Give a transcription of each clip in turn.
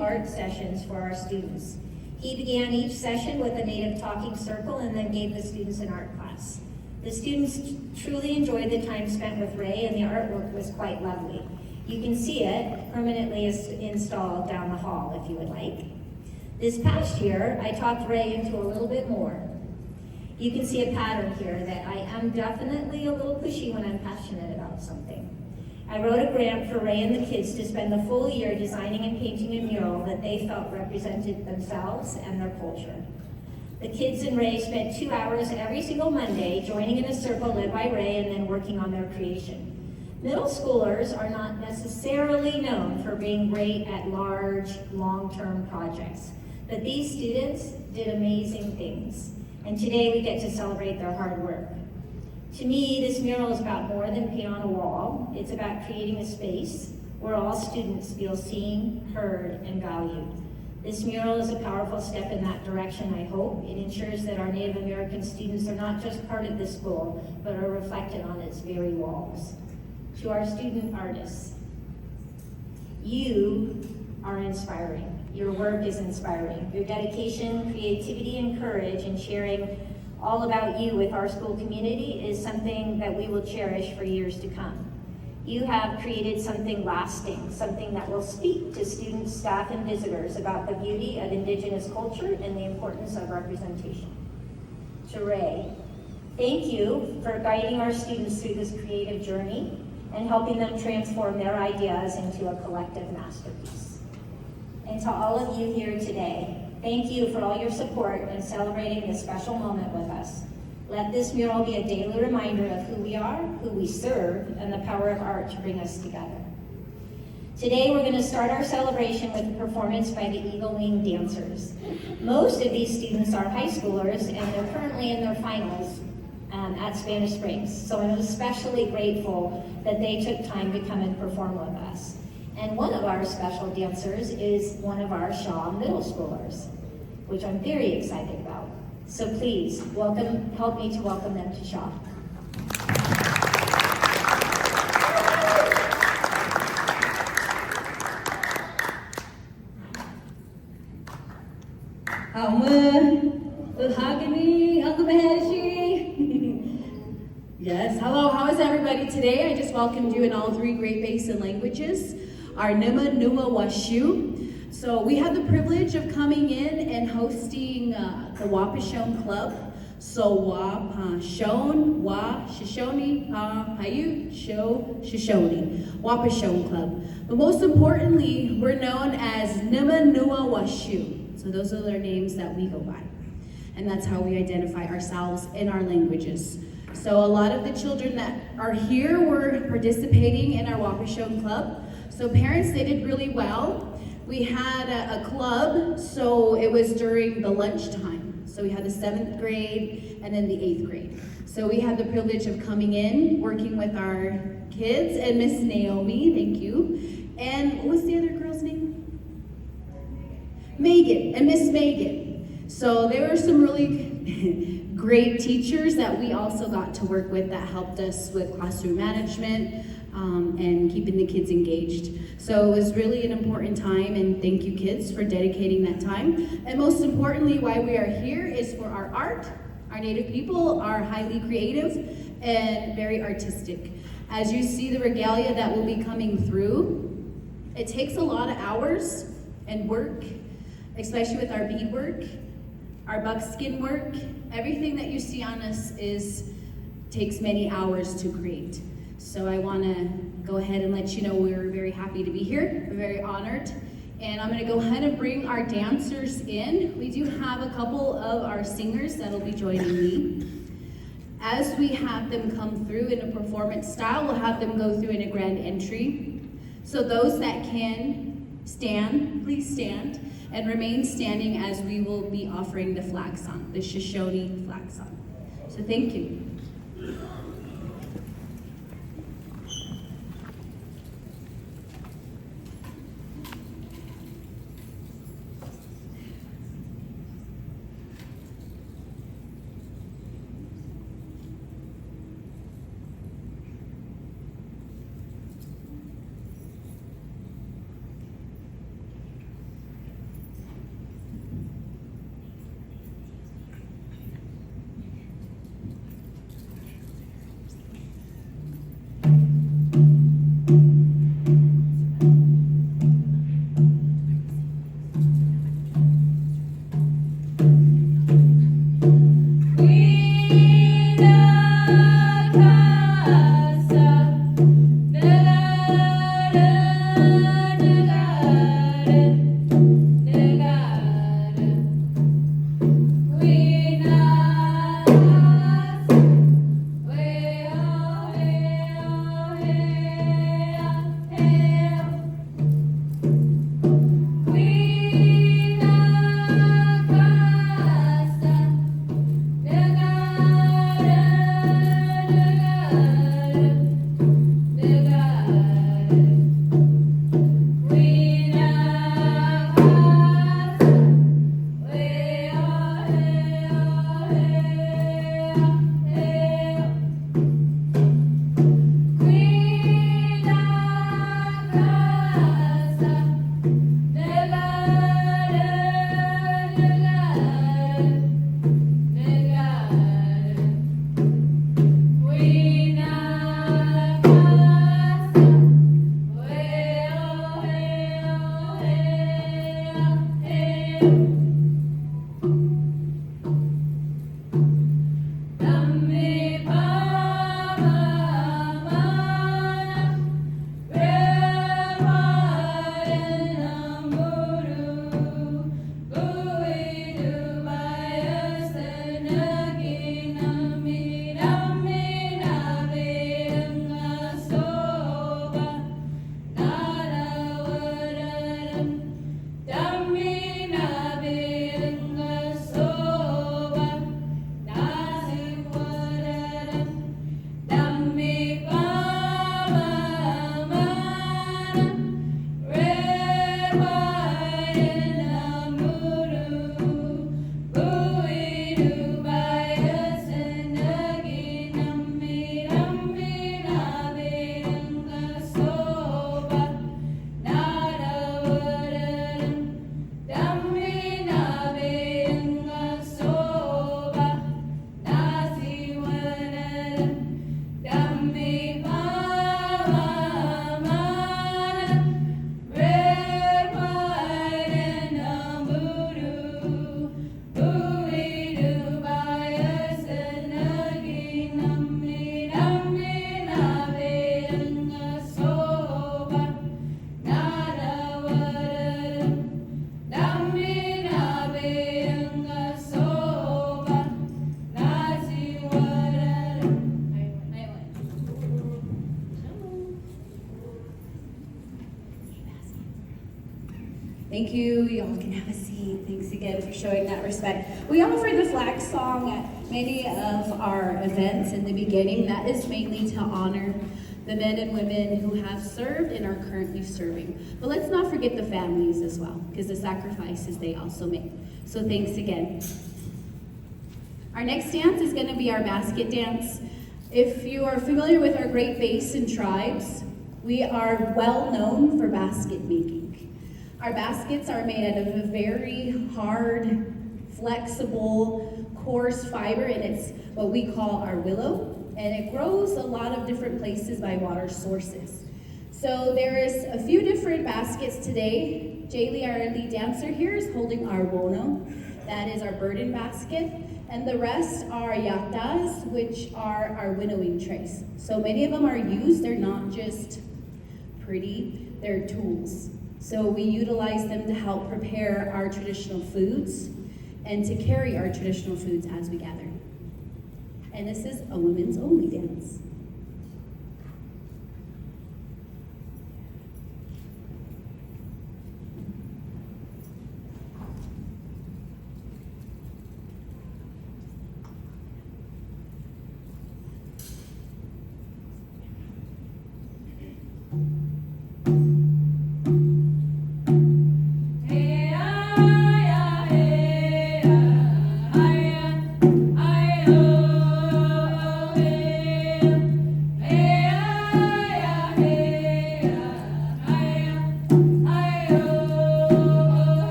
art sessions for our students. He began each session with a native talking circle and then gave the students an art class. The students truly enjoyed the time spent with Ray, and the artwork was quite lovely. You can see it permanently installed down the hall if you would like. This past year, I talked Ray into a little bit more. You can see a pattern here that I am definitely a little pushy when I'm passionate about something. I wrote a grant for Ray and the kids to spend the full year designing and painting a mural that they felt represented themselves and their culture. The kids and Ray spent 2 hours every single Monday joining in a circle led by Ray and then working on their creation. Middle schoolers are not necessarily known for being great at large, long-term projects, but these students did amazing things, and today we get to celebrate their hard work. To me, this mural is about more than paint on a wall. It's about creating a space where all students feel seen, heard, and valued. This mural is a powerful step in that direction, I hope. It ensures that our Native American students are not just part of the school, but are reflected on its very walls. To our student artists, you are inspiring. Your work is inspiring. Your dedication, creativity, and courage in sharing all about you with our school community is something that we will cherish for years to come. You have created something lasting, something that will speak to students, staff, and visitors about the beauty of Indigenous culture and the importance of representation. To Ray, thank you for guiding our students through this creative journey and helping them transform their ideas into a collective masterpiece. And to all of you here today, thank you for all your support in celebrating this special moment with us. Let this mural be a daily reminder of who we are, who we serve, and the power of art to bring us together. Today, we're going to start our celebration with a performance by the Eagle Wing Dancers. Most of these students are high schoolers, and they're currently in their finals at Spanish Springs. So I'm especially grateful that they took time to come and perform with us. And one of our special dancers is one of our Shaw middle schoolers, which I'm very excited about. So please, help me to welcome them to Shaw. Yes, hello, how is everybody today? I just welcomed you in all 3 Great Basin languages, our Numa Numa Washu. So we had the privilege of coming in and hosting the Wapashone Club. So Wapashone, Wa Shoshone, Hayu, Sho Shoshone, Wapashone Club. But most importantly, we're known as Numa Nua Washu. So those are their names that we go by. And that's how we identify ourselves in our languages. So a lot of the children that are here were participating in our Wapashone Club. So parents, they did really well. We had a club, so it was during the lunchtime. So we had the 7th grade and then the 8th grade. So we had the privilege of coming in, working with our kids, and Miss Naomi, thank you. And what was the other girl's name? Megan, and Miss Megan. So there were some really great teachers that we also got to work with that helped us with classroom management and keeping the kids engaged. So it was really an important time, and thank you kids for dedicating that time. And most importantly, why we are here is for our art. Our Native people are highly creative and very artistic. As you see the regalia that will be coming through, it takes a lot of hours and work, especially with our beadwork, our buckskin work. Everything that you see on us takes many hours to create. So I want to go ahead and let you know we're very happy to be here. We're very honored. And I'm going to go ahead and bring our dancers in. We do have a couple of our singers that'll be joining me. As we have them come through in a performance style, we'll have them go through in a grand entry. So those that can stand, please stand and remain standing as we will be offering the flag song, the Shoshone flag song. So thank you. Thank you. Y'all can have a seat. Thanks again for showing that respect. We offer the flag song at many of our events in the beginning. That is mainly to honor the men and women who have served and are currently serving. But let's not forget the families as well, because the sacrifices they also make. So thanks again. Our next dance is going to be our basket dance. If you are familiar with our Great Basin tribes, we are well known for basket making. Our baskets are made out of a very hard, flexible, coarse fiber, and it's what we call our willow, and it grows a lot of different places by water sources. So there is a few different baskets today. Jaylee, our lead dancer here, is holding our wono. That is our burden basket, and the rest are yatas, which are our winnowing trays. So many of them are used. They're not just pretty, they're tools. So we utilize them to help prepare our traditional foods and to carry our traditional foods as we gather. And this is a women's only dance.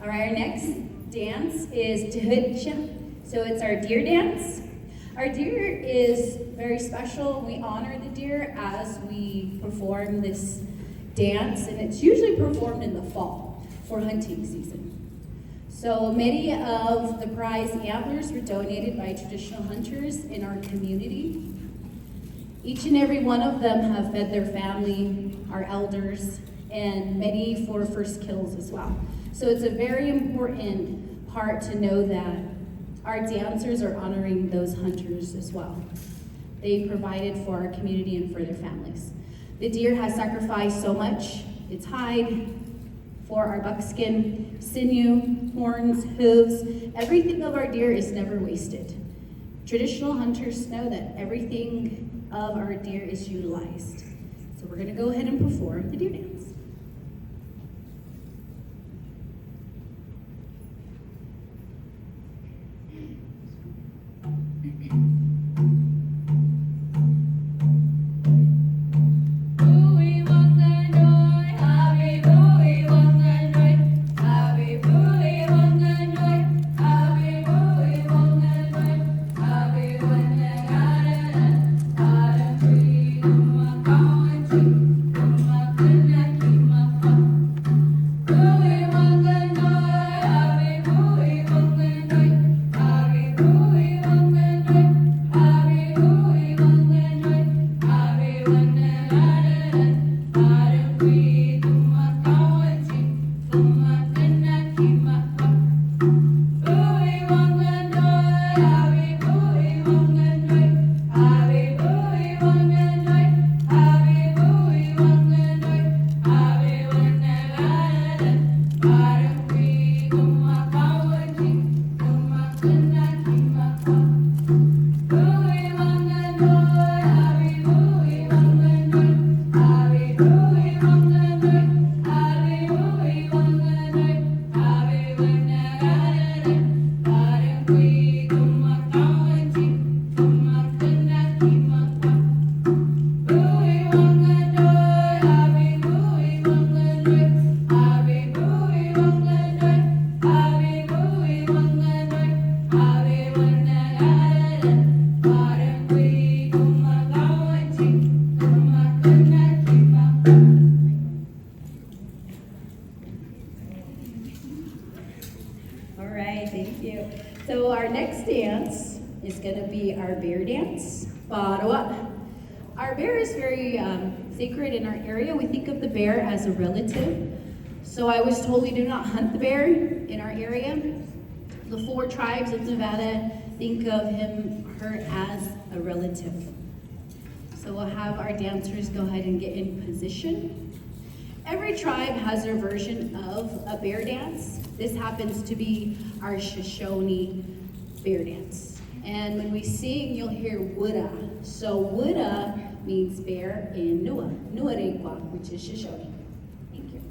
All right, our next dance is Tehutcha. So it's our deer dance. Our deer is very special. We honor the deer as we perform this dance, and it's usually performed in the fall for hunting season. So many of the prize antlers were donated by traditional hunters in our community. Each and every one of them have fed their family, our elders, and many for first kills as well. So it's a very important part to know that our dancers are honoring those hunters as well. They provided for our community and for their families. The deer has sacrificed so much, its hide, for our buckskin, sinew, horns, hooves. Everything of our deer is never wasted. Traditional hunters know that everything of our deer is utilized. So we're gonna go ahead and perform the deer dance. All right, thank you. So our next dance is gonna be our bear dance. Barawa. Our bear is very sacred in our area. We think of the bear as a relative. So I was told we do not hunt the bear in our area. The 4 tribes of Nevada think of her as a relative. So we'll have our dancers go ahead and get in position. Every tribe has their version of a bear dance. This happens to be our Shoshone bear dance. And when we sing, you'll hear Wuda. So Wuda means bear in Nua, Nuarequa, which is Shoshone. Thank you.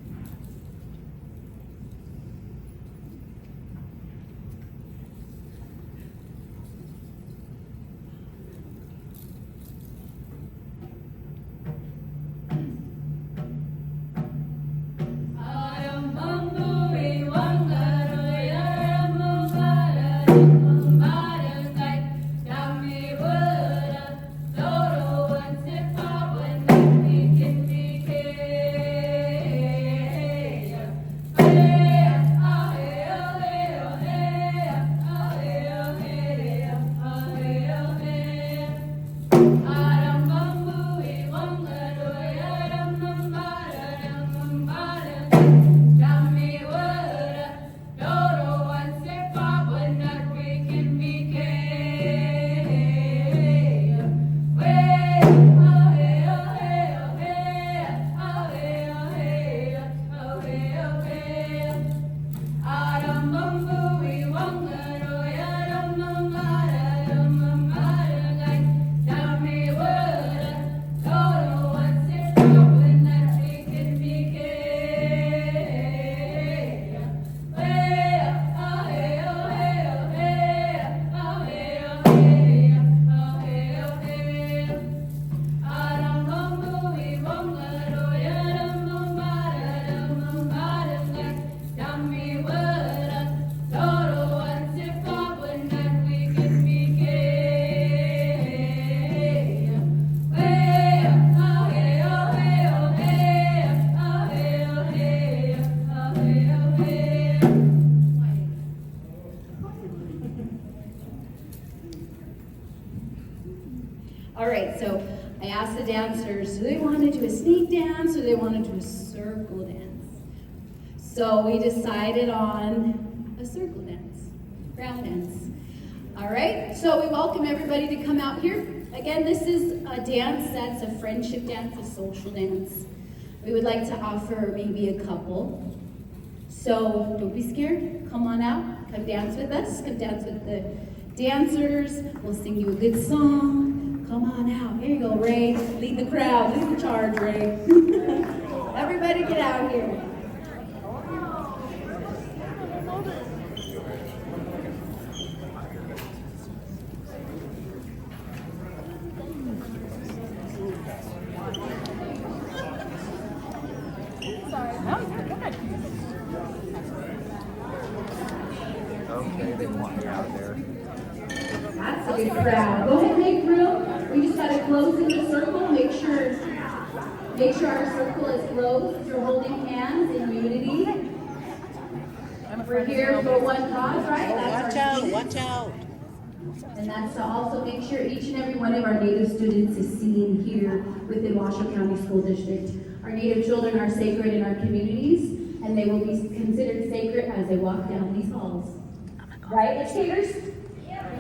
All right, so I asked the dancers, do they want to do a snake dance or do they want to do a circle dance? So we decided on a circle dance, round dance. All right, so we welcome everybody to come out here. Again, this is a dance that's a friendship dance, a social dance. We would like to offer maybe a couple. So don't be scared, come on out, come dance with us, come dance with the dancers. We'll sing you a good song. Come on out. Here you go, Ray. Lead the crowd. Lead the charge, Ray. Everybody get out here. Okay, they want me out there. That's a good crowd. Go ahead and make room. We just gotta close in the circle. Make sure our circle is closed. You're holding hands in unity. We're here for one cause, right? That's our students. Watch out. And that's to also make sure each and every one of our Native students is seen here within Washoe County School District. Our Native children are sacred in our communities, and they will be considered sacred as they walk down these halls. Right, educators?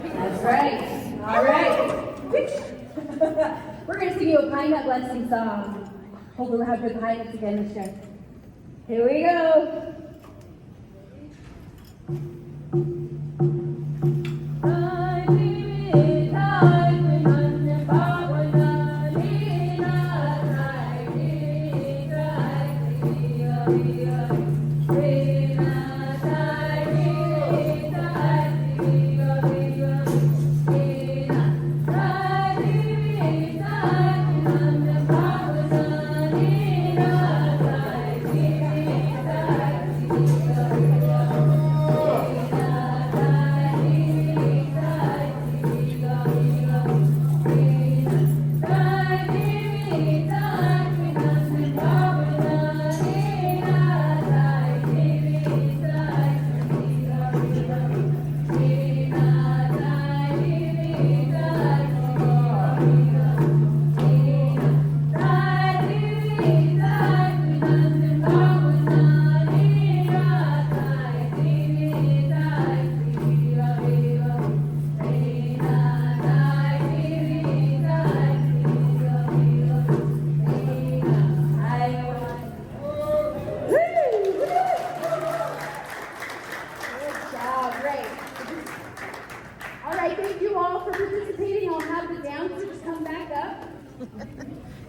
That's right. All right. We're going to sing you a Pine Nut Blessing song. Hopefully we'll have good pine nuts again this year. Here we go.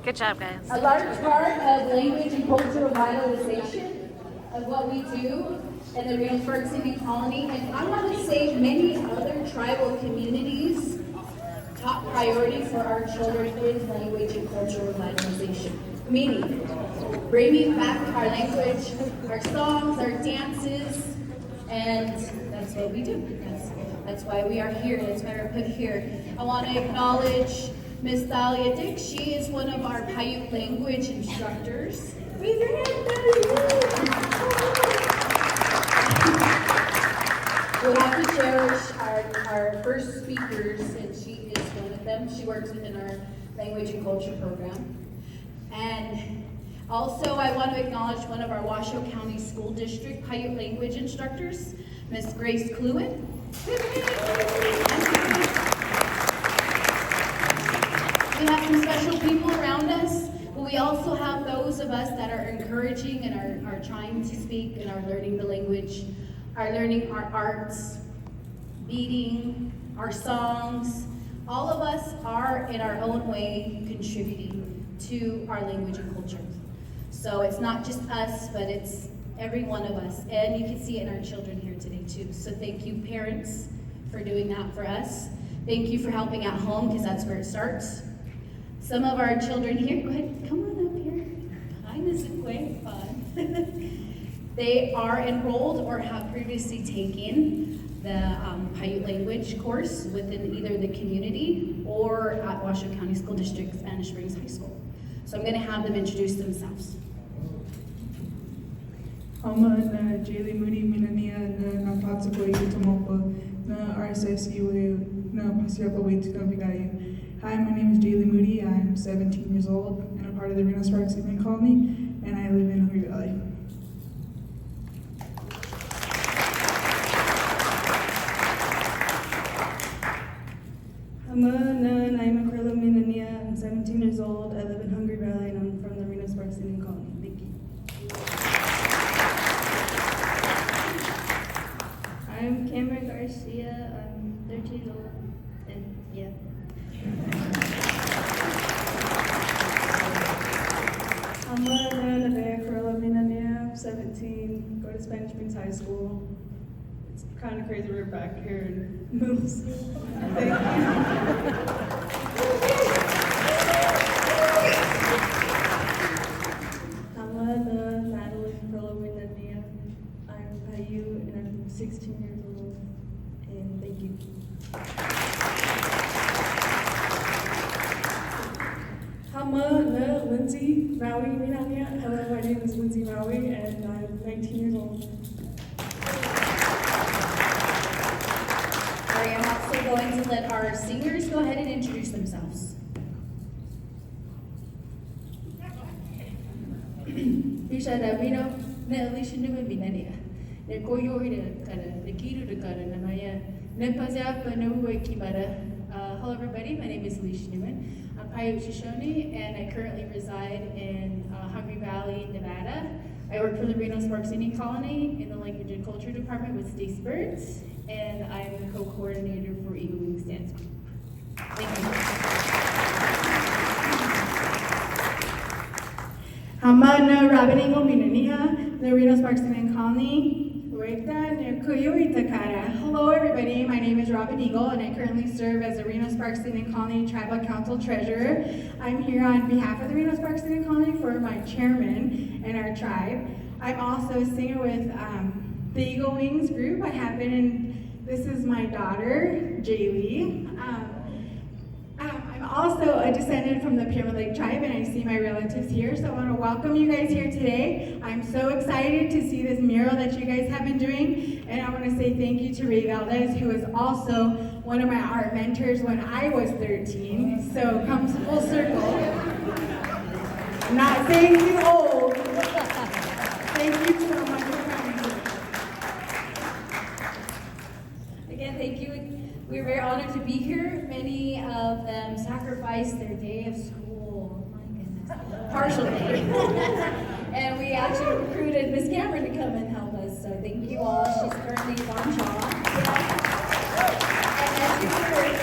Good job, guys. A large part of language and cultural revitalization of what we do in the Reno-Sparks Indian Colony, and I want to say many other tribal communities, top priority for our children is language and cultural revitalization. Meaning, bringing back our language, our songs, our dances, and that's what we do. That's why we are here. That's why we're put here. I want to acknowledge Miss Thalia Dick. She is one of our Paiute language instructors. Raise your hand, we'll have to cherish our first speakers, and she is one of them. She works within our language and culture program. And also, I want to acknowledge one of our Washoe County School District Paiute language instructors, Miss Grace Cluin. We have some special people around us, but we also have those of us that are encouraging and are trying to speak and are learning the language, are learning our arts, beading, our songs. All of us are in our own way contributing to our language and culture. So it's not just us, but it's every one of us. And you can see it in our children here today too. So thank you, parents, for doing that for us. Thank you for helping at home, because that's where it starts. Some of our children here, go ahead, come on up here. Mine is way fun. They are enrolled or have previously taken the Paiute language course within either the community or at Washoe County School District, Spanish Springs High School. So I'm gonna have them introduce themselves. Ama na Jaylee Moody Minania na Napatsako Itomopa na RSIC na Pasiapa Way to Navigayo. Hi, my name is Jaylee Moody. I'm 17 years old and a part of the Reno-Sparks Indian Colony, and I live in Hungry Valley. I'm Akrila Minania. I'm 17 years old. I live in Hungry Valley, and I'm from the Reno-Sparks Indian Colony. Thank you. I'm Cameron Garcia. I'm 13 years old, and yeah. high school. It's kind of crazy we're back here in middle school. Thank you. I'm Madeline Perlo-Winania. I'm Payu and I'm 16 years old. And thank you. Lindsay Maui Minania. Hello, my name is Lindsay Maui and I'm 19 years old. All right, I'm also going to let our singers go ahead and introduce themselves. Bisha Davino, Alicia Newman Binania. Ne koyo ida kada, ne kiru de kada, na maya, ne pazia pa no kimara. Hello everybody, my name is Alicia Newman. I'm Payu Shoshone and I currently reside in Hungry Valley, Nevada. I work for the Reno-Sparks Indian Colony in the Language and Culture Department with Stacy Birds, and I'm the co-coordinator for Eagle Wings Dance Group. Thank you. Hamana Rabaningo Minania, the Reno-Sparks Indian Colony. Hello everybody, my name is Robin Eagle and I currently serve as the Reno-Sparks Indian Colony Tribal Council Treasurer. I'm here on behalf of the Reno-Sparks Indian Colony for my chairman and our tribe. I'm also a singer with the Eagle Wings group. I have been in, this is my daughter, Jaylee. I'm also a descendant from the Pyramid Lake tribe and I see my relatives here, so I want to welcome you guys here today. I'm so excited to see this mural that you guys have been doing, and I want to say thank you to Ray Valdez, who was also one of my art mentors when I was 13, so comes full circle. I'm not saying he's old. Thank you so much for coming. Again, thank you. We're very honored to be here. Many of them sacrificed their day of school, my goodness, partial day. And we actually recruited Miss Cameron to come and help us, so thank you all. She's currently Von Shaw. And as you heard,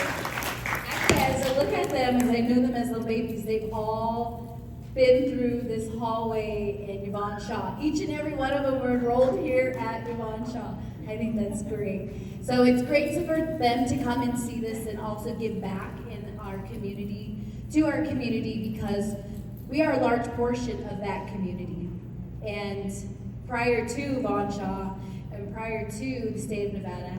actually as I look at them, as I know them as little babies, they've all been through this hallway in Yvonne Shaw. Each and every one of them were enrolled here at Yvonne Shaw. I think that's great. So it's great for them to come and see this and also give back in our community, to our community, because we are a large portion of that community. And prior to Von Shaw and prior to the state of Nevada,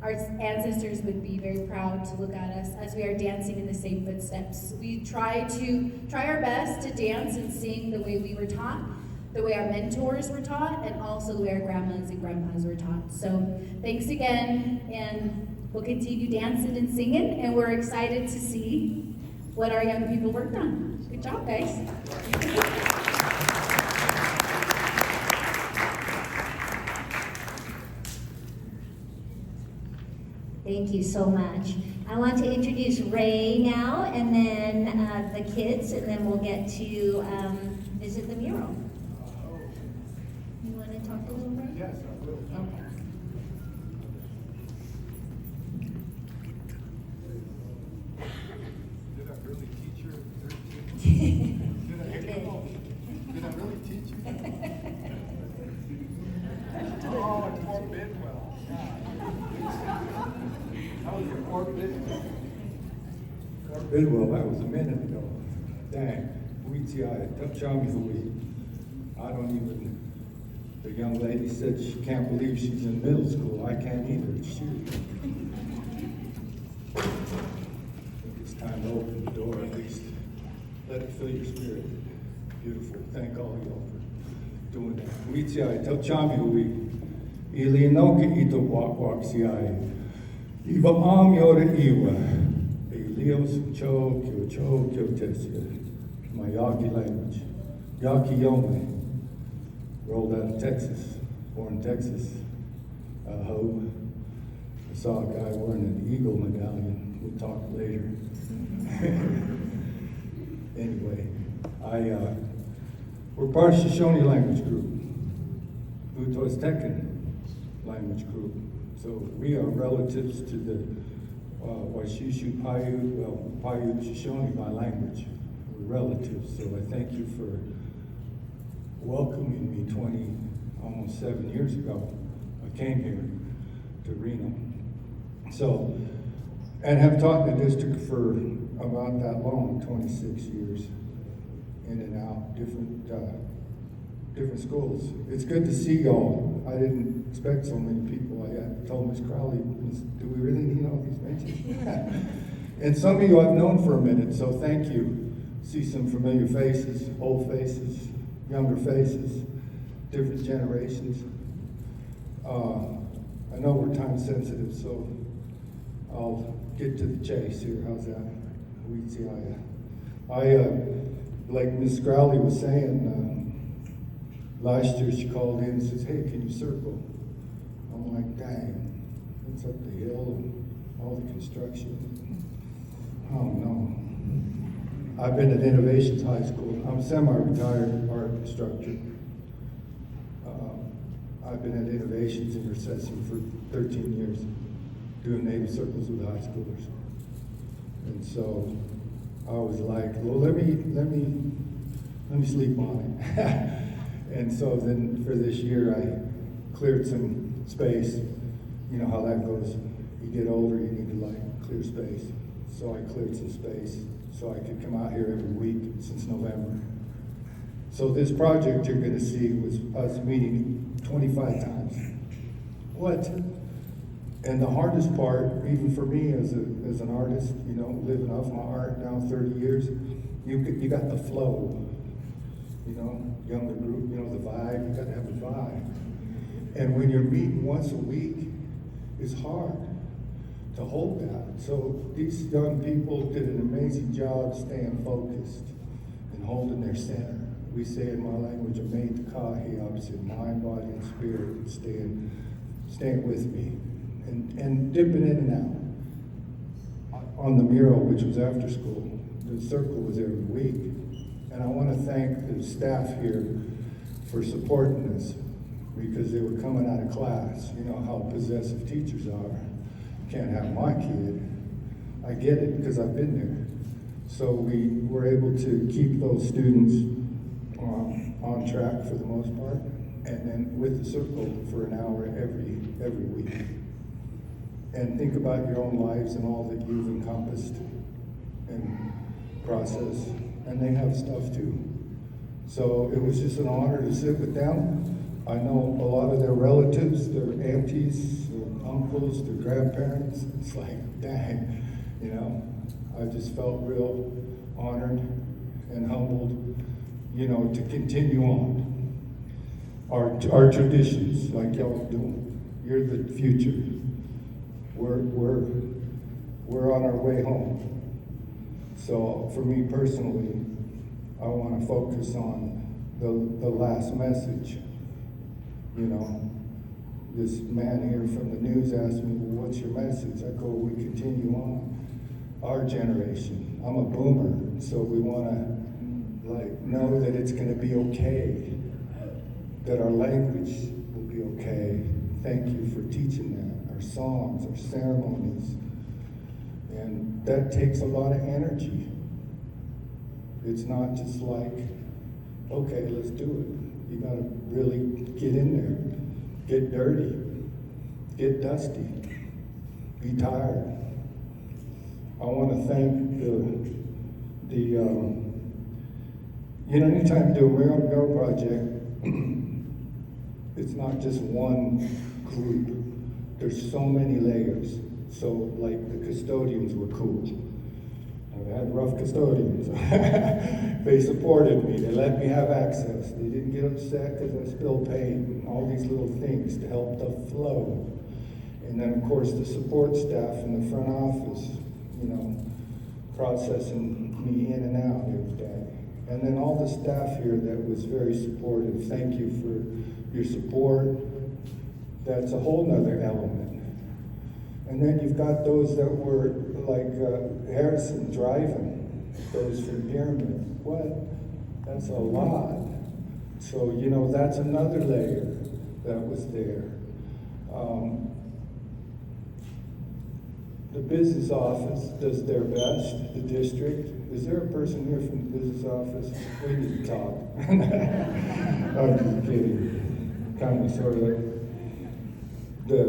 our ancestors would be very proud to look at us as we are dancing in the same footsteps. We try our best to dance and sing the way we were taught, the way our mentors were taught, and also the way our grandmas and grandpas were taught. So thanks again, and we'll continue dancing and singing, and we're excited to see what our young people worked on. Good job, guys. Thank you so much. I want to introduce Ray now, and then the kids, and then we'll get to visit the mural. You want to talk a little bit? Yes, I will. Okay. Did I really teach her at 13? Did I really teach you? Oh, it's Fort Bidwell. How was your Fort Bidwell? Fort Bidwell, that was a minute ago. Dang, I don't even. The young lady said she can't believe she's in middle school. I can't either. Shoot. I think it's time to open the door at least. Let it fill your spirit. Beautiful. Thank all of y'all for doing that. Kuitia, tell Chami we. Ilinoka ito wak siai. Iva am yora iwa. Elios cho kyo tesia. My Yaqui language. Yaqui Yome. Rolled out of Texas, born in Texas. Hope. I saw a guy wearing an eagle medallion. We'll talk later. Anyway, we're part of Shoshone language group, Butostecan language group. So we are relatives to the Waishishu Paiute, well, Paiute Shoshone by language. We're relatives, so I thank you for welcoming me almost 7 years ago came here to Reno. So, and have taught in the district for about that long, 26 years, in and out, different schools. It's good to see y'all. I didn't expect so many people. I told Ms. Crowley, do we really need all these benches? And some of you I've known for a minute, so thank you. See some familiar faces, old faces, younger faces, different generations. I know we're time sensitive, so I'll get to the chase here. How's that? Like Ms. Crowley was saying, last year she called in and says, hey, can you circle? I'm like, dang, it's up the hill and all the construction. Oh no. I've been at Innovations High School. I'm semi-retired art instructor. I've been at Innovations Intercession for 13 years, doing Native circles with high schoolers. And so I was like, well, let me sleep on it. And so then for this year, I cleared some space. You know how that goes. You get older, you need to like clear space. So I cleared some space so I could come out here every week since November. So this project you're gonna see was us meeting 25 times. What? And the hardest part, even for me as an artist, you know, living off my art now 30 years, you got the flow, you know, younger group, you know, the vibe, you gotta have the vibe. And when you're meeting once a week, it's hard to hold that. So these young people did an amazing job staying focused and holding their center. We say in my language, "Made kahi," opposite mind, body, and spirit, staying with me, and dipping in and out. On the mural, which was after school, the circle was every week, and I want to thank the staff here for supporting us because they were coming out of class. You know how possessive teachers are. Can't have my kid. I get it because I've been there. So we were able to keep those students on track for the most part, and then with the circle for an hour every week. And think about your own lives and all that you've encompassed and processed, and they have stuff too. So it was just an honor to sit with them. I know a lot of their relatives, their aunties, their uncles, their grandparents. It's like, dang, you know, I just felt real honored and humbled, you know, to continue on our traditions like y'all are doing. You're the future. We're on our way home. So for me personally, I want to focus on the last message. You know, this man here from the news asked me, well, what's your message? I go, we continue on. Our generation. I'm a boomer, so we want to know that it's going to be okay, that our language will be okay. Thank you for teaching that. Our songs, our ceremonies, and that takes a lot of energy. It's not just like, okay, let's do it. You got to really get in there, get dirty, get dusty, be tired. I want to thank you know, anytime you do a mural project, it's not just one group. There's so many layers. So, like, the custodians were cool. I had rough custodians. They supported me. They let me have access. They didn't get upset because I spilled paint and all these little things to help the flow. And then, of course, the support staff in the front office, you know, processing me in and out every day. And then all the staff here that was very supportive. Thank you for your support. That's a whole nother element. And then you've got those that were like Harrison driving, those from Pyramid. What? That's a lot. So, you know, that's another layer that was there. The business office does their best, the district. Is there a person here from the business office? We need to talk. I'm just kidding. Kind of, sort of. The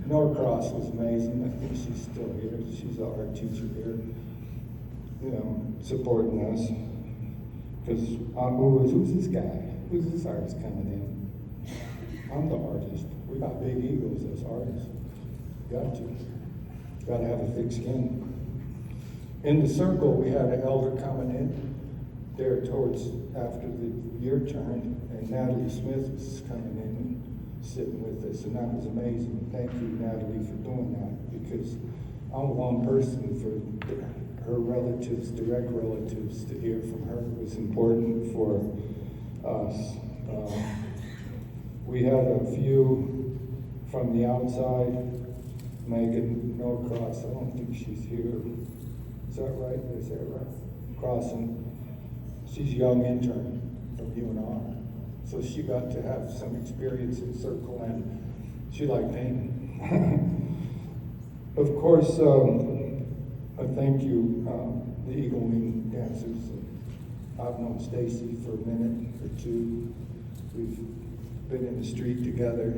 Norcross was amazing. I think she's still here. She's our art teacher here, you know, supporting us. Because who's this guy? Who's this artist coming in? I'm the artist. We got big egos as artists. Got to have a thick skin. In the circle, we had an elder coming in there towards after the year turned, and Natalie Smith was coming in and sitting with us, and that was amazing. Thank you, Natalie, for doing that, because I'm one person. For her relatives, direct relatives, to hear from her was important for us. We had a few from the outside. Megan Norcross, I don't think she's here. Is that right? Is that right? Crossing. She's a young intern from UNR. So she got to have some experience in circle, and she liked painting. Of course, I thank you, the Eagle Wing dancers. I've known Stacy for a minute or two. We've been in the street together.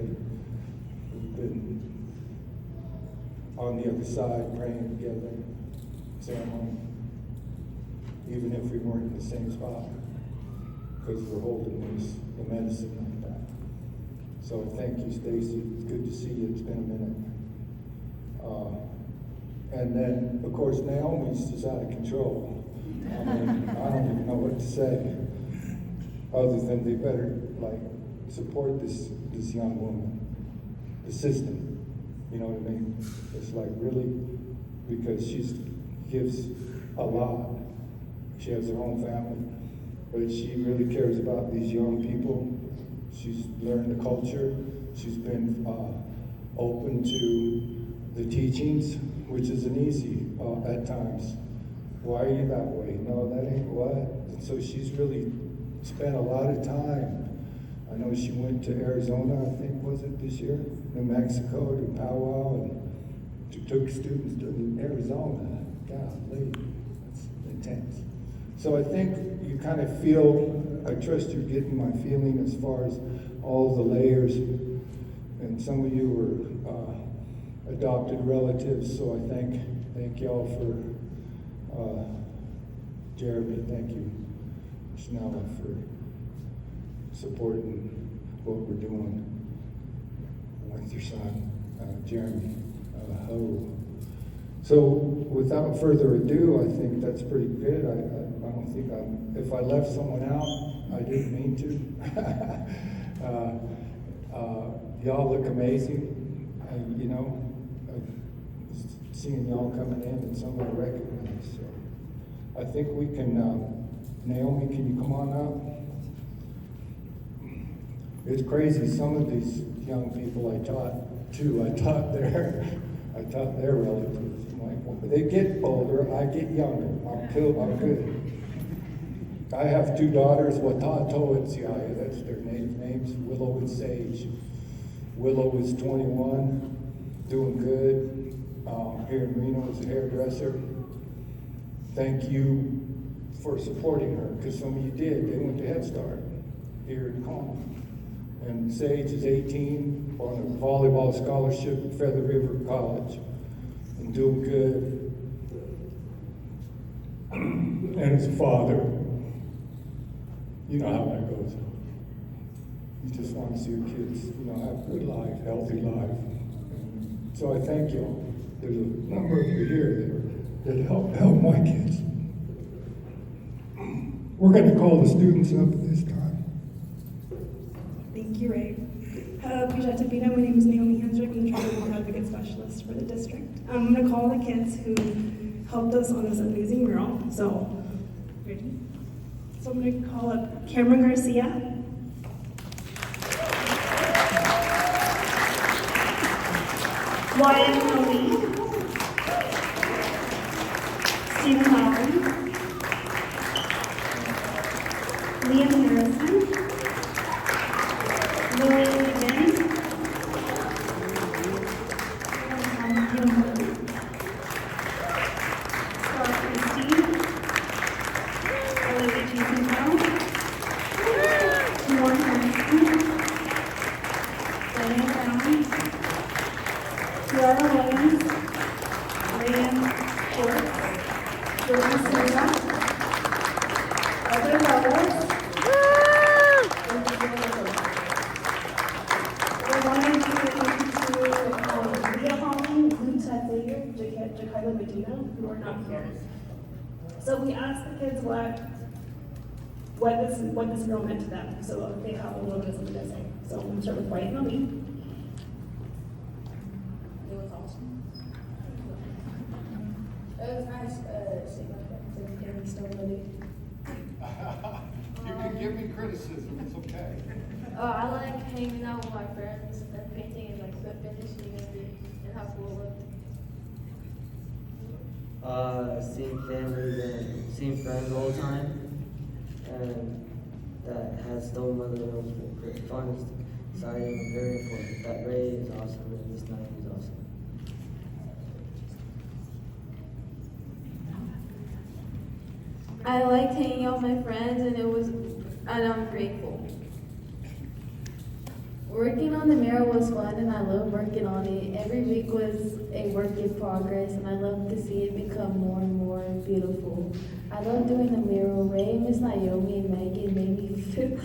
We've been on the other side praying together, ceremony, even if we weren't in the same spot, because we're holding the medicine like that. So thank you, Stacy. It's good to see you. It's been a minute. And then, of course, Naomi's just out of control. I mean, I don't even know what to say, other than they better support this young woman, the system. You know what I mean? It's really, because she gives a lot. She has her own family, but she really cares about these young people. She's learned the culture. She's been open to the teachings, which isn't easy at times. Why are you that way? No, that ain't what. And so she's really spent a lot of time. I know she went to Arizona, I think, was it this year? New Mexico to powwow, and took students to Arizona. Golly, that's intense. So I think you kind of feel, I trust you're getting my feeling as far as all the layers, and some of you were adopted relatives, so I thank y'all for, Jeremy, thank you, Chanela, for supporting what we're doing with your son, Jeremy. So without further ado, I think that's pretty good. I don't think if I left someone out, I didn't mean to. Y'all look amazing. You know, seeing y'all coming in and some I recognize. So I think we can, Naomi, can you come on up? It's crazy, some of these young people I taught their relatives. I'm like, well, they get older, I get younger. I'm good. I have two daughters, Watato and Siaya, that's their names, Willow and Sage. Willow is 21, doing good. Here in Reno as a hairdresser. Thank you for supporting her, because some of you did. They went to Head Start here in Colma. And Sage is 18 on a volleyball scholarship at Feather River College and doing good. And as a father, you know how that goes. You just want to see your kids, have a good life, healthy life. And so I thank y'all. There's a number of you here that help my kids. We're going to call the students up at this time. Thank you, Ray. Pijatapina, my name is Naomi Hansrick. I'm the Tribal Advocate Specialist for the district. I'm going to call the kids who helped us on this amazing mural. So, ready? So I'm going to call up Cameron Garcia. Wyatt Kelly. Stephen Lowry. Liam Harrison. Lily Liggins. Scott Christie. Olivia Chisenko. Warren Harrison. Diane Brown. kids what this mural meant to them, so they have a little bit of something to say. So I'm gonna start with White and Ellie. It was awesome. It was nice seeing my friends and getting so ready. You can give me criticism, it's okay. I like hanging out with my friends and painting and like finishing and how cool it looked. Seeing families and seeing friends all the time, and that has no mother fun, exciting, very important. That Ray is awesome, and this night is awesome. I liked hanging out with my friends, and I'm grateful. Working on the mural was fun, and I love working on it. Every week was a work in progress, and I love to see it become more and more beautiful. I love doing the mural. Ray, Miss Naomi, and Megan made me feel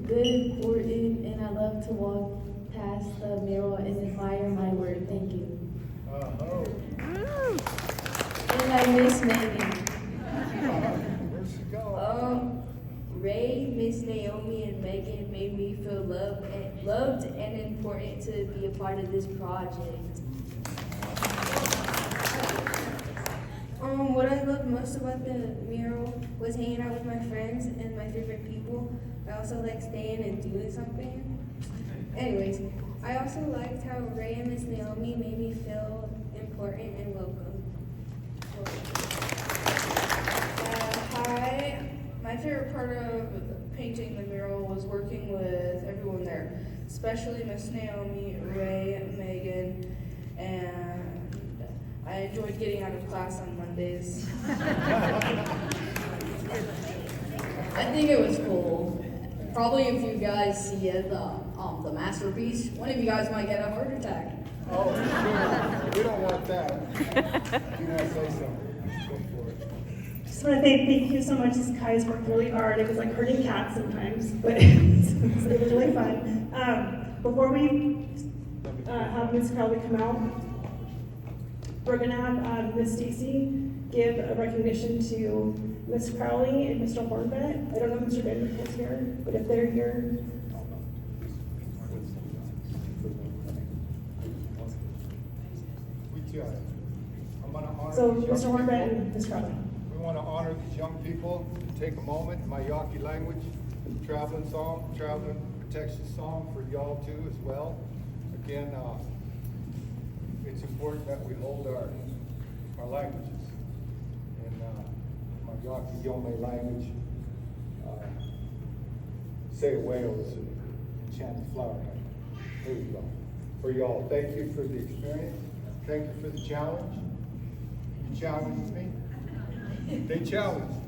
good, important, and I love to walk past the mural and admire my work. Thank you. And I miss Megan. Where'd she go? Ray, Miss Naomi, and Megan made me feel loved and important to be a part of this project. What I loved most about the mural was hanging out with my friends and my favorite people. I also like staying and doing something. Anyways, I also liked how Ray and Miss Naomi made me feel important and welcome. Hi. My favorite part of painting the mural was working with everyone there, especially Miss Naomi, Ray, Megan, and I enjoyed getting out of class on Mondays. I think it was cool. Probably if you guys see it, the masterpiece, one of you guys might get a heart attack. Oh, sure. We don't want that. You want to say something? Go for it. Just want to thank you so much. This guys worked really hard. It was like herding cats sometimes, but it was really fun. Before we have Miss Crowley come out, we're going to have Miss Stacy give a recognition to Miss Crowley and Mr. Hornbeck. I don't know if Mr. Benwick is here, but if they're here. So Mr. Hornbeck and Miss Crowley. We want to honor these young people. Take a moment, my Yaqui language, traveling protection song for y'all too as well. Again, it's important that we hold our languages. And my Yaqui Yome language, say whale is an enchanted flower. Here we go. For y'all, thank you for the experience. Thank you for the challenge. You challenged me. They challenged.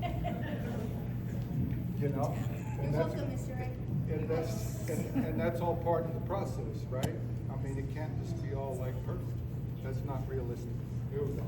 You know? And that's all part of the process, right? I mean, it can't just be all like perfect. That's not realistic. Here we go.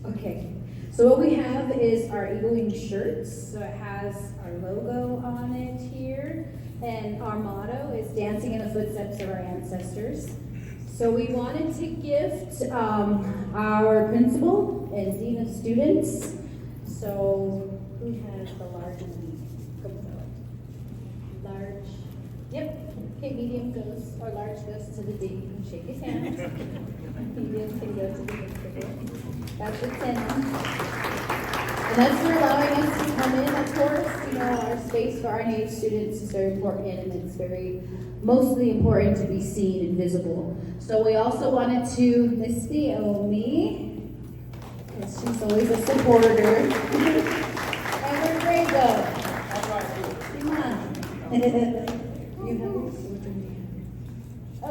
Okay, so what we have is our Eagle Wing shirts. So it has our logo on it here, and our motto is dancing in the footsteps of our ancestors. So we wanted to gift our principal and dean of students. So the large and the medium. Large. Yep. Okay, medium goes, or large goes to the big. You can shake his hand. Medium can go to the big. That's the 10. And that's for allowing us to come in, of course. You know, our space for our native students is very important, and it's mostly important to be seen and visible. So we also wanted to, Miss Naomi, because she's always a supporter. And we're great though. Come on. You have oh,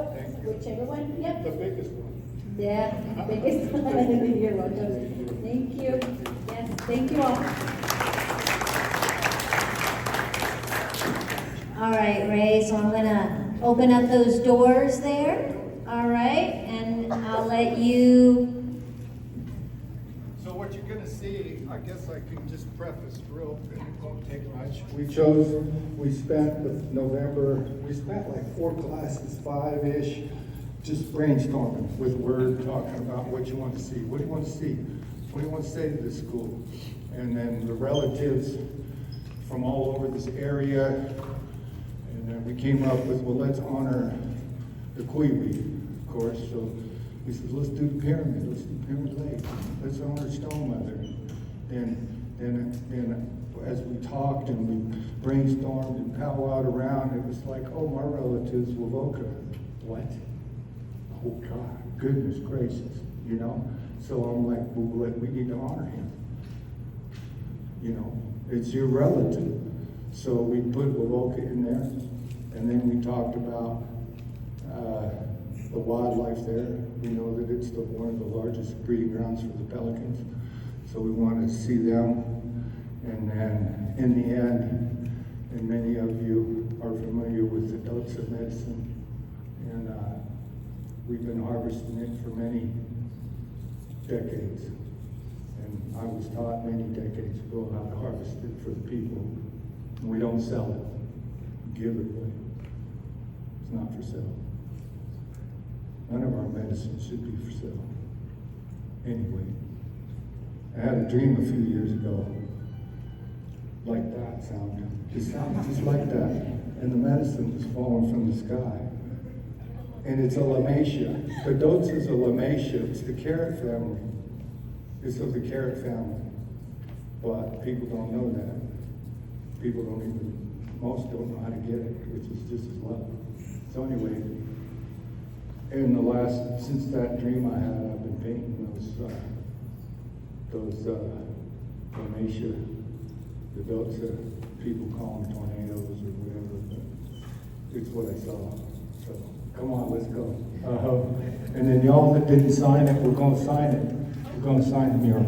whichever one, yep. The biggest one. Yeah, biggest one. You're welcome. Thank you. Yes, thank you all. All right, Ray, so I'm gonna open up those doors there, all right? And I'll let you... So what you're gonna see, I guess I can just preface real, it won't take much. We spent like 4 classes, 5-ish, just brainstorming with Word, talking about what you want to see. What do you want to see? What do you want to say to this school? And then the relatives from all over this area. And then we came up with, well, let's honor the Quiwi, of course. So we said, let's do the pyramid. Let's do Pyramid Lake. Let's honor Stone Mother. And as we talked and we brainstormed and powwowed around, it was like, oh, my relatives, Wavoka. What? Oh, God, goodness gracious, you know? So I'm like, well, we need to honor him. You know, it's your relative. So we put Wavoka in there, and then we talked about the wildlife there. We know that it's one of the largest breeding grounds for the pelicans. So we want to see them. And then in the end, and many of you are familiar with the Dotsa medicine, and we've been harvesting it for many decades. And I was taught many decades ago how to harvest it for the people. And we don't sell it, we give it away. It's not for sale. None of our medicine should be for sale. Anyway, I had a dream a few years ago, like that sound. It sounded just like that. And the medicine was falling from the sky. And it's a Lamatia. The Dotsa is a Lamatia. It's the carrot family. It's of the carrot family. But people don't know that. People don't even, most don't know how to get it, which is just as well. So anyway, since that dream I had, I've been painting those Lamatia, the Dotsa, people call them tornadoes or whatever, but it's what I saw. So come on, let's go. And then y'all that didn't sign it, we're gonna sign it. We're gonna sign the mural.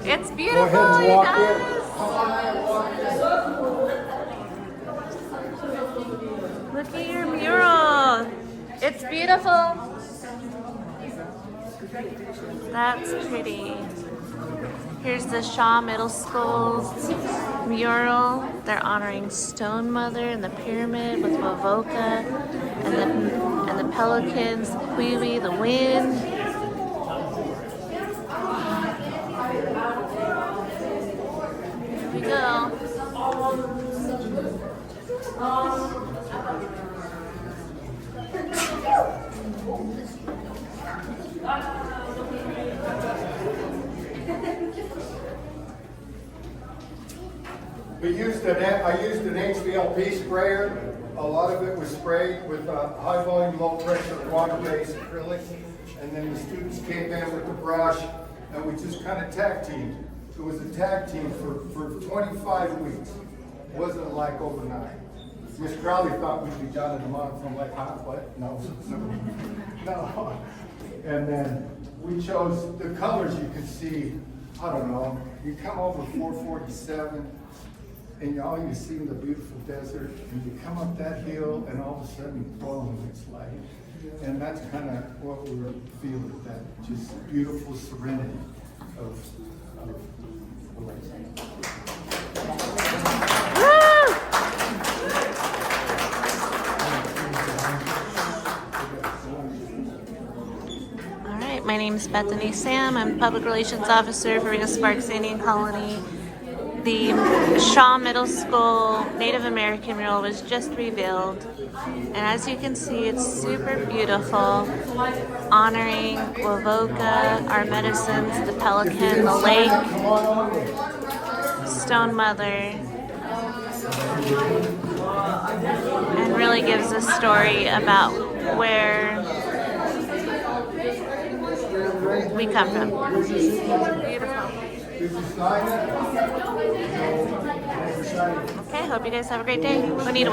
It's beautiful, you guys. Look at your mural. It's beautiful. That's pretty. Here's the Shaw Middle School's mural. They're honoring Stone Mother and the pyramid with Wavoka and the pelicans, the Quiwi, the wind. Here we go. I used an HVLP sprayer. A lot of it was sprayed with high volume, low pressure, water-based acrylic. And then the students came in with the brush and we just kind of tag teamed. It was a tag team for 25 weeks. It wasn't like overnight. Miss Crowley thought we'd be done in a month. I'm like, huh, what? No. And then we chose the colors you could see. I don't know. You come over 447 and all you see the beautiful desert, and you come up that hill and all of a sudden, boom, it's like And that's kind of what we were feeling, that just beautiful serenity of the lake. All right, my name is Bethany Sam. I'm Public Relations Officer for Reno-Sparks Indian Colony. The Shaw Middle School Native American mural was just revealed. And as you can see, it's super beautiful, honoring Wovoka, our medicines, the pelican, the lake, Stone Mother, and really gives a story about where we come from. Beautiful. Okay, hope you guys have a great day. Bonita.